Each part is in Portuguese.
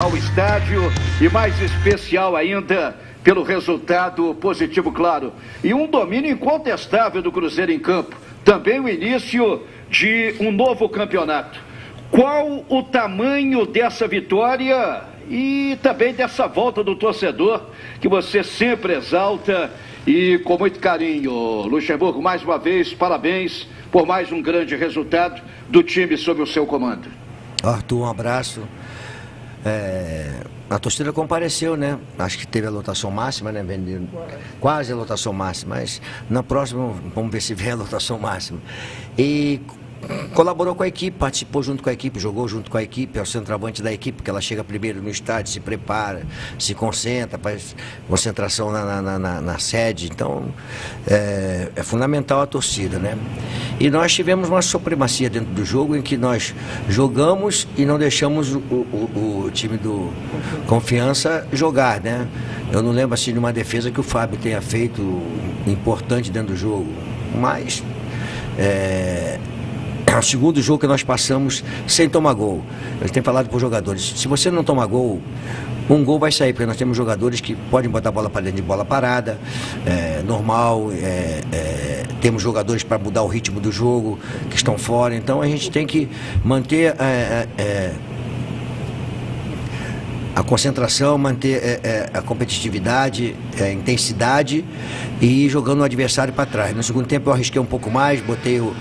ao estádio e mais especial ainda pelo resultado positivo, claro. E um domínio incontestável do Cruzeiro em campo. Também o início de um novo campeonato. Qual o tamanho dessa vitória e também dessa volta do torcedor que você sempre exalta e com muito carinho? Luxemburgo, mais uma vez, parabéns por mais um grande resultado do time sob o seu comando. Arthur, um abraço. A torcida compareceu, né? Acho que teve a lotação máxima, né? Quase a lotação máxima, mas na próxima vamos ver se vem a lotação máxima. E colaborou com a equipe, participou junto com a equipe, jogou junto com a equipe, é o centroavante da equipe, porque ela chega primeiro no estádio, se prepara, se concentra, faz concentração na sede. Então, é fundamental a torcida, né? E nós tivemos uma supremacia dentro do jogo em que nós jogamos e não deixamos o time do Confiança jogar, né? Eu não lembro assim de uma defesa que o Fábio tenha feito importante dentro do jogo, mas é o segundo jogo que nós passamos sem tomar gol. Eu tenho falado para os jogadores, se você não tomar gol, um gol vai sair, porque nós temos jogadores que podem botar a bola para dentro de bola parada, normal, temos jogadores para mudar o ritmo do jogo, que estão fora, então a gente tem que manter a concentração, manter a competitividade, a intensidade e ir jogando o adversário para trás. No segundo tempo eu arrisquei um pouco mais, botei o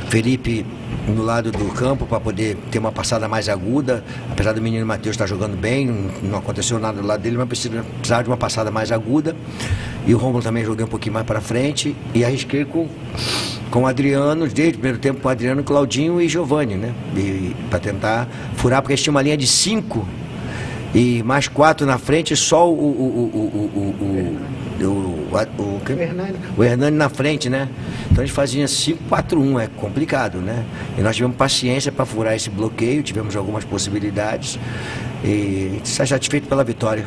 Felipe no lado do campo para poder ter uma passada mais aguda, apesar do menino Matheus estar jogando bem, não aconteceu nada do lado dele, mas precisava de uma passada mais aguda. E o Rômulo também joguei um pouquinho mais para frente e arrisquei com o Adriano, desde o primeiro tempo com o Adriano, Claudinho e Giovani, né? Para tentar furar, porque eles tinham uma linha de 5 e mais 4 na frente, só o Hernani na frente, né? Então a gente fazia 5-4-1, é complicado, né? E nós tivemos paciência para furar esse bloqueio, tivemos algumas possibilidades e está satisfeito pela vitória.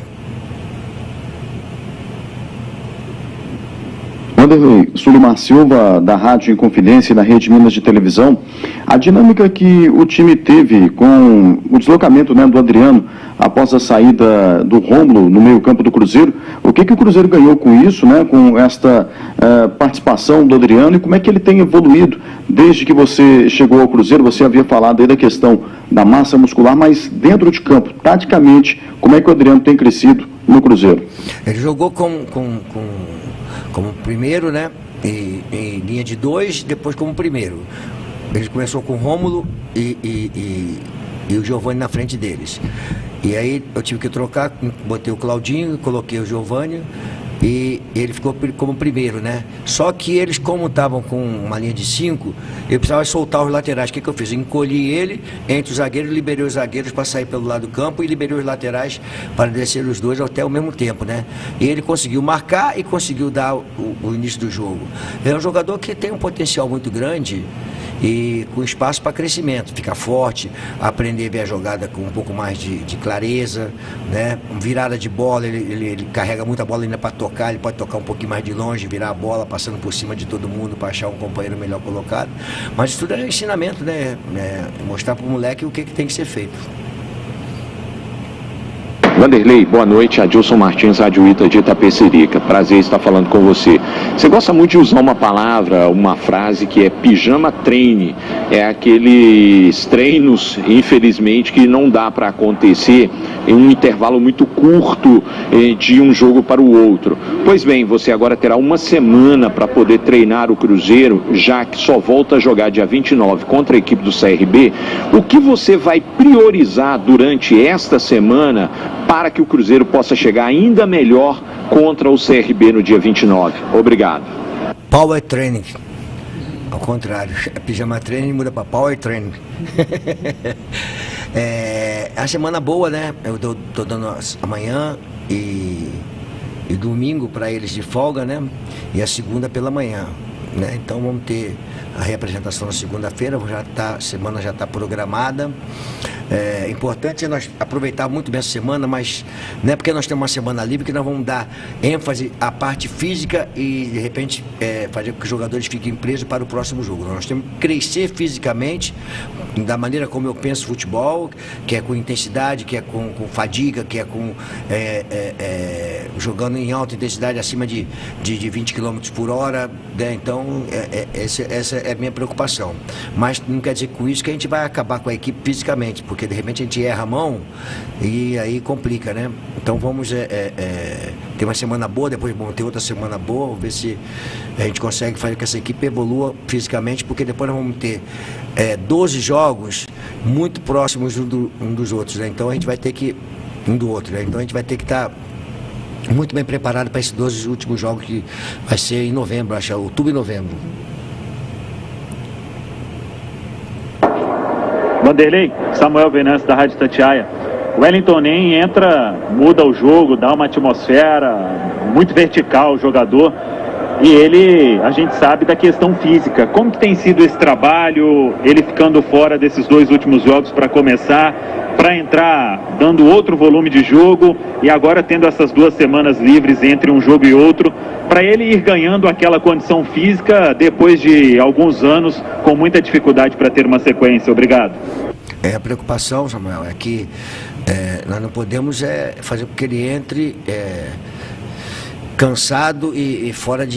Wanderlei, Sulimar Silva, da Rádio Inconfidência e da Rede Minas de Televisão. A dinâmica que o time teve com o deslocamento, né, do Adriano após a saída do Rômulo no meio-campo do Cruzeiro, o que o Cruzeiro ganhou com isso, né, com esta participação do Adriano, e como é que ele tem evoluído desde que você chegou ao Cruzeiro? Você havia falado aí da questão da massa muscular, mas dentro de campo, taticamente, como é que o Adriano tem crescido no Cruzeiro? Ele jogou como primeiro, né, em linha de 2, depois como primeiro. Ele começou com o Rômulo e o Giovani na frente deles. E aí eu tive que trocar, botei o Claudinho, coloquei o Giovani e ele ficou como primeiro, né? Só que eles, como estavam com uma linha de 5, eu precisava soltar os laterais. O que eu fiz? Eu encolhi ele entre os zagueiros, liberei os zagueiros para sair pelo lado do campo e liberei os laterais para descer os dois até ao mesmo tempo, né? E ele conseguiu marcar e conseguiu dar o início do jogo. É um jogador que tem um potencial muito grande e com espaço para crescimento, ficar forte, aprender a ver a jogada com um pouco mais de clareza, né? Virada de bola, ele carrega muita bola ainda para tocar, ele pode tocar um pouquinho mais de longe, virar a bola, passando por cima de todo mundo para achar um companheiro melhor colocado. Mas isso tudo é ensinamento, né? Mostrar para o moleque o que tem que ser feito. Wanderlei, boa noite, Adilson Martins, Rádio Ita de Itapecerica. Prazer estar falando com você. Você gosta muito de usar uma palavra, uma frase que é pijama treine. É aqueles treinos, infelizmente, que não dá para acontecer em um intervalo muito curto de um jogo para o outro. Pois bem, você agora terá uma semana para poder treinar o Cruzeiro, já que só volta a jogar dia 29 contra a equipe do CRB. O que você vai priorizar durante esta semana para que o Cruzeiro possa chegar ainda melhor contra o CRB no dia 29? Obrigado. Power Training. Ao contrário, pijama training muda para Power Training. É a semana boa, né? Eu tô dando amanhã e domingo para eles de folga, né? E a segunda pela manhã, né? Então vamos ter a reapresentação na segunda-feira, a semana já está programada. importante é nós aproveitar muito bem essa semana, mas não é porque nós temos uma semana livre que nós vamos dar ênfase à parte física e, de repente, fazer com que os jogadores fiquem presos para o próximo jogo. Nós temos que crescer fisicamente, da maneira como eu penso futebol, que é com intensidade, que é com fadiga, que é com jogando em alta intensidade acima de 20 km por hora, né? Então essa é a minha preocupação, mas não quer dizer com isso que a gente vai acabar com a equipe fisicamente, porque de repente a gente erra a mão e aí complica, né? Então vamos ter uma semana boa, depois vamos ter outra semana boa, vamos ver se a gente consegue fazer que essa equipe evolua fisicamente, porque depois nós vamos ter 12 jogos muito próximos um dos outros, né? Então a gente vai ter que um do outro, né? Então a gente vai ter que estar muito bem preparado para esses 12 últimos jogos, que vai ser em novembro, acho, outubro e novembro. Vanderlei, Samuel Venâncio da Rádio Itatiaia. O Wellington Nem entra, muda o jogo, dá uma atmosfera muito vertical o jogador, e ele, a gente sabe da questão física. Como que tem sido esse trabalho, ele ficando fora desses 2 últimos jogos para começar, para entrar dando outro volume de jogo e agora tendo essas 2 semanas livres entre um jogo e outro, para ele ir ganhando aquela condição física depois de alguns anos com muita dificuldade para ter uma sequência? Obrigado. A preocupação, Samuel, é que nós não podemos fazer com que ele entre cansado e fora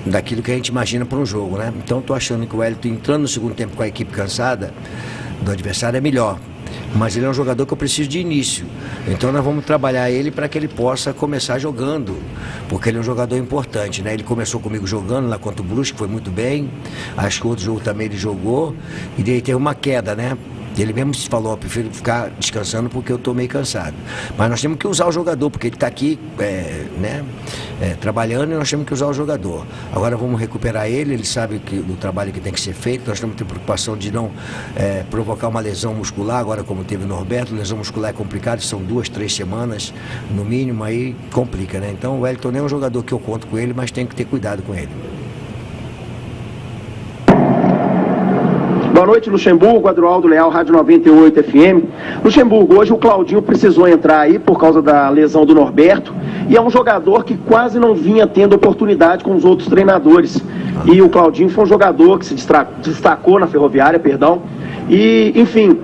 daquilo que a gente imagina para um jogo, né? Então estou achando que o Wellington entrando no segundo tempo com a equipe cansada do adversário é melhor, mas ele é um jogador que eu preciso de início, então nós vamos trabalhar ele para que ele possa começar jogando, porque ele é um jogador importante, né? Ele começou comigo jogando lá contra o Brusque, foi muito bem, acho que outro jogo também ele jogou, e daí teve uma queda, né? Ele mesmo se falou, eu prefiro ficar descansando porque eu estou meio cansado. Mas nós temos que usar o jogador, porque ele está aqui trabalhando, e nós temos que usar o jogador. Agora vamos recuperar ele sabe do trabalho que tem que ser feito. Nós temos que ter preocupação de não provocar uma lesão muscular, agora como teve o Norberto. Lesão muscular é complicado, são 2, 3 semanas no mínimo, aí complica, né? Então o Wellington é um jogador que eu conto com ele, mas tem que ter cuidado com ele. Boa noite, Luxemburgo, Adroaldo Leal, Rádio 98 FM. Luxemburgo, hoje o Claudinho precisou entrar aí por causa da lesão do Norberto, e é um jogador que quase não vinha tendo oportunidade com os outros treinadores. E o Claudinho foi um jogador que se destacou na Ferroviária, e, enfim,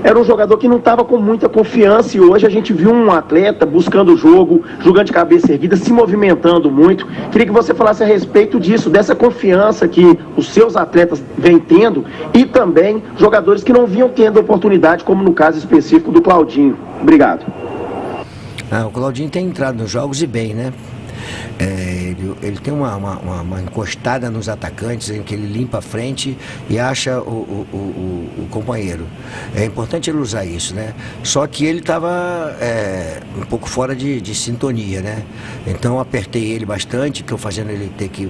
era um jogador que não estava com muita confiança, e hoje a gente viu um atleta buscando o jogo, jogando de cabeça erguida, se movimentando muito. Queria que você falasse a respeito disso, dessa confiança que os seus atletas vêm tendo, e também jogadores que não vinham tendo oportunidade, como no caso específico do Claudinho. Obrigado. O Claudinho tem entrado nos jogos e bem, né? Ele tem uma encostada nos atacantes, em que ele limpa a frente e acha o companheiro. É importante ele usar isso, né? Só que ele estava um pouco fora de sintonia, né? Então eu apertei ele bastante, que eu fazendo ele ter que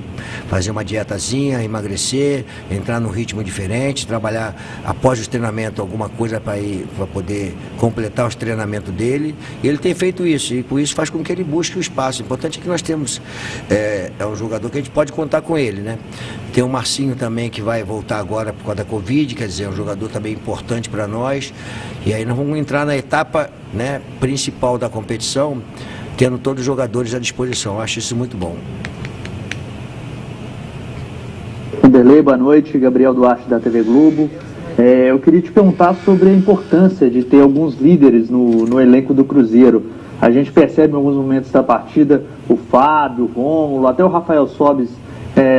fazer uma dietazinha, emagrecer, entrar num ritmo diferente, trabalhar após os treinamentos alguma coisa para poder completar os treinamentos dele. E ele tem feito isso, e com isso faz com que ele busque o espaço. O importante é que nós temos um jogador que a gente pode contar com ele, né? Tem o Marcinho também, que vai voltar agora por causa da Covid, quer dizer, é um jogador também importante para nós. E aí nós vamos entrar na etapa, né, principal da competição, tendo todos os jogadores à disposição. Eu acho isso muito bom. Vanderlei, boa noite. Gabriel Duarte da TV Globo. Eu queria te perguntar sobre a importância de ter alguns líderes no elenco do Cruzeiro. A gente percebe em alguns momentos da partida o Fábio, o Rômulo, até o Rafael Sobis,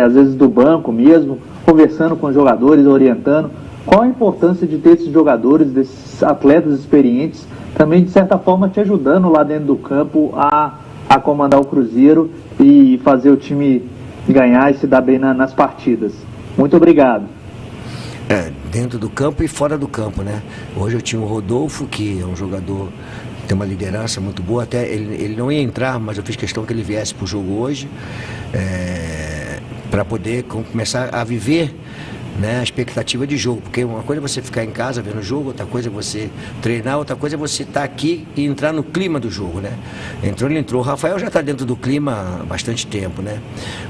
às vezes do banco mesmo, conversando com os jogadores, orientando. Qual a importância de ter esses jogadores, desses atletas experientes, também de certa forma te ajudando lá dentro do campo a comandar o Cruzeiro e fazer o time ganhar e se dar bem nas partidas? Muito obrigado. Dentro do campo e fora do campo, né? Hoje eu tinha o Rodolfo, que é um jogador que tem uma liderança muito boa. Até ele não ia entrar, mas eu fiz questão que ele viesse para o jogo hoje, para poder começar a viver né, a expectativa de jogo, porque uma coisa é você ficar em casa vendo o jogo, outra coisa é você treinar, outra coisa é você estar aqui e entrar no clima do jogo, né? Ele entrou, o Rafael já está dentro do clima há bastante tempo, né?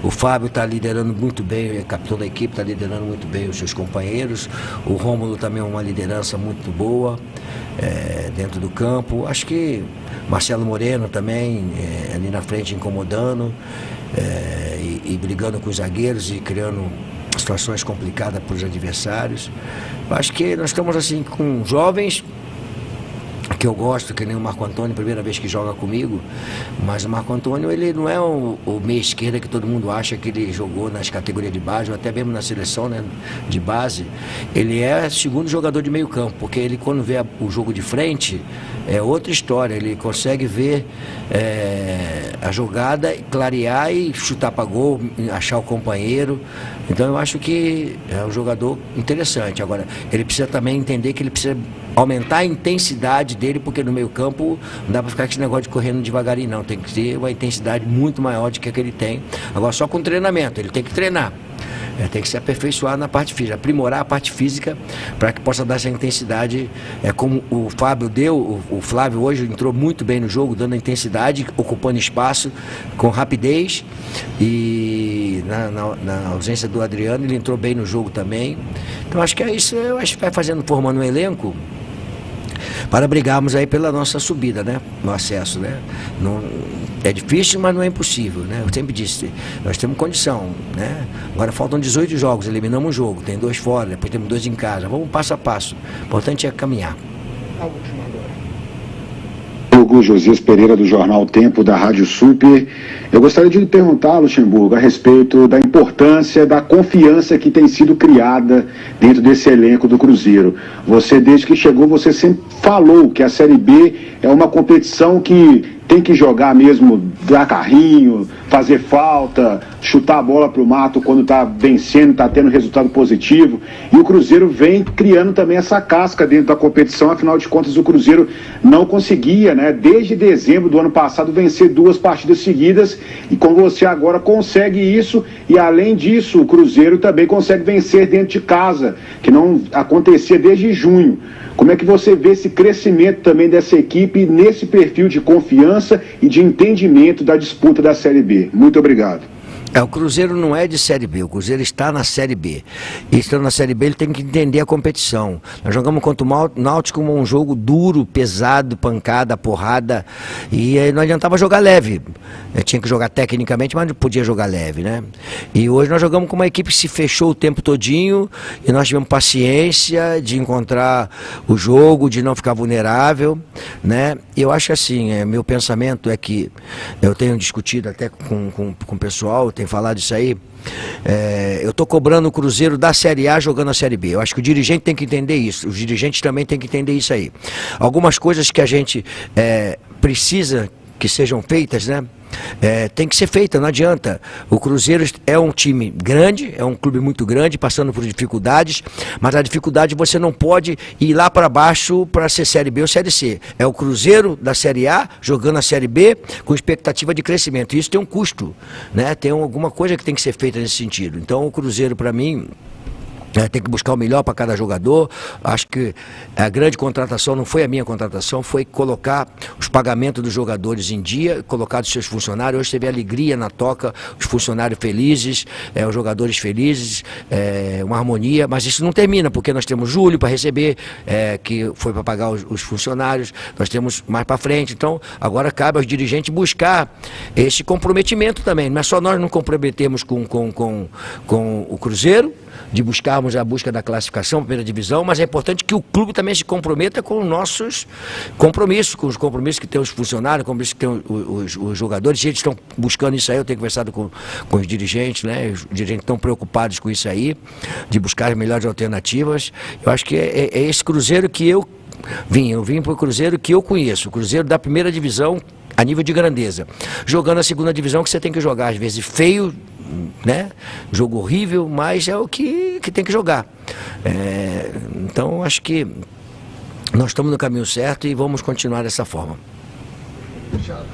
O Fábio está liderando muito bem, o capitão da equipe está liderando muito bem os seus companheiros, o Rômulo também é uma liderança muito boa dentro do campo, acho que Marcelo Moreno também ali na frente incomodando e brigando com os zagueiros e criando situações complicadas para os adversários. Acho que nós estamos assim com jovens que eu gosto, que nem o Marco Antônio, primeira vez que joga comigo, mas o Marco Antônio, ele não é o meia esquerda que todo mundo acha que ele jogou nas categorias de base, ou até mesmo na seleção, né, de base. Ele é segundo jogador de meio campo, porque ele, quando vê o jogo de frente, é outra história, ele consegue ver a jogada, clarear e chutar para gol, achar o companheiro. Então eu acho que é um jogador interessante. Agora, ele precisa também entender que ele precisa aumentar a intensidade dele, porque no meio campo não dá para ficar com esse negócio de correndo devagarinho, não. Tem que ter uma intensidade muito maior do que a que ele tem. Agora, só com treinamento, ele tem que treinar. Tem que se aperfeiçoar na parte física, aprimorar a parte física para que possa dar essa intensidade, como o Fábio deu. O Flávio hoje entrou muito bem no jogo, dando intensidade, ocupando espaço com rapidez, e na ausência do Adriano ele entrou bem no jogo também. Então acho que é isso, eu acho que vai formando um elenco para brigarmos aí pela nossa subida, né? No acesso, né? Não, é difícil, mas não é impossível, né? Eu sempre disse, nós temos condição, né? Agora faltam 18 jogos, eliminamos um jogo, tem 2 fora, depois temos 2 em casa. Vamos passo a passo. O importante é caminhar. Hugo Josias Pereira, do Jornal Tempo, da Rádio Super. Eu gostaria de lhe perguntar, Luxemburgo, a respeito da importância da confiança que tem sido criada dentro desse elenco do Cruzeiro. Você, desde que chegou, você sempre falou que a Série B é uma competição que tem que jogar mesmo, dar carrinho, fazer falta, chutar a bola para o mato quando está vencendo, está tendo resultado positivo. E o Cruzeiro vem criando também essa casca dentro da competição. Afinal de contas, o Cruzeiro não conseguia, né, desde dezembro do ano passado, vencer 2 partidas seguidas. E com você agora consegue isso. E além disso, o Cruzeiro também consegue vencer dentro de casa, que não acontecia desde junho. Como é que você vê esse crescimento também dessa equipe nesse perfil de confiança e de entendimento da disputa da Série B? Muito obrigado. O Cruzeiro não é de Série B, o Cruzeiro está na Série B. E estando na Série B, ele tem que entender a competição. Nós jogamos contra o Náutico um jogo duro, pesado, pancada, porrada, e não adiantava jogar leve. Tinha que jogar tecnicamente, mas não podia jogar leve, né? E hoje nós jogamos com uma equipe que se fechou o tempo todinho, e nós tivemos paciência de encontrar o jogo, de não ficar vulnerável, né? E eu acho assim, meu pensamento é que eu tenho discutido até com o pessoal, tenho falado isso aí, eu estou cobrando o Cruzeiro da Série A jogando a Série B. Eu acho que o dirigente tem que entender isso, os dirigentes também têm que entender isso aí. Algumas coisas que a gente precisa que sejam feitas, né? Tem que ser feita, não adianta. O Cruzeiro é um time grande, é um clube muito grande, passando por dificuldades, mas a dificuldade você não pode ir lá para baixo para ser Série B ou Série C. É o Cruzeiro da Série A jogando a Série B com expectativa de crescimento. E isso tem um custo, né? Tem alguma coisa que tem que ser feita nesse sentido. Então o Cruzeiro, para mim, tem que buscar o melhor para cada jogador. Acho que a grande contratação não foi a minha contratação, foi colocar os pagamentos dos jogadores em dia, colocar dos seus funcionários. Hoje você vê alegria na toca, os funcionários felizes, os jogadores felizes, uma harmonia, mas isso não termina, porque nós temos julho para receber, que foi para pagar os funcionários, nós temos mais para frente. Então agora cabe aos dirigentes buscar esse comprometimento também. Não é só nós nos comprometemos com o Cruzeiro, de buscarmos a busca da classificação, primeira divisão, mas é importante que o clube também se comprometa com os nossos compromissos, com os compromissos que tem os funcionários, compromissos que tem os jogadores. Eles estão buscando isso aí, eu tenho conversado com os dirigentes, né? Os dirigentes estão preocupados com isso aí, de buscar as melhores alternativas. Eu acho que é esse Cruzeiro que eu vim para o Cruzeiro que eu conheço, o Cruzeiro da primeira divisão a nível de grandeza, jogando a segunda divisão que você tem que jogar, às vezes feio, né? Jogo horrível, mas é o que tem que jogar. Então acho que nós estamos no caminho certo e vamos continuar dessa forma. Fechado.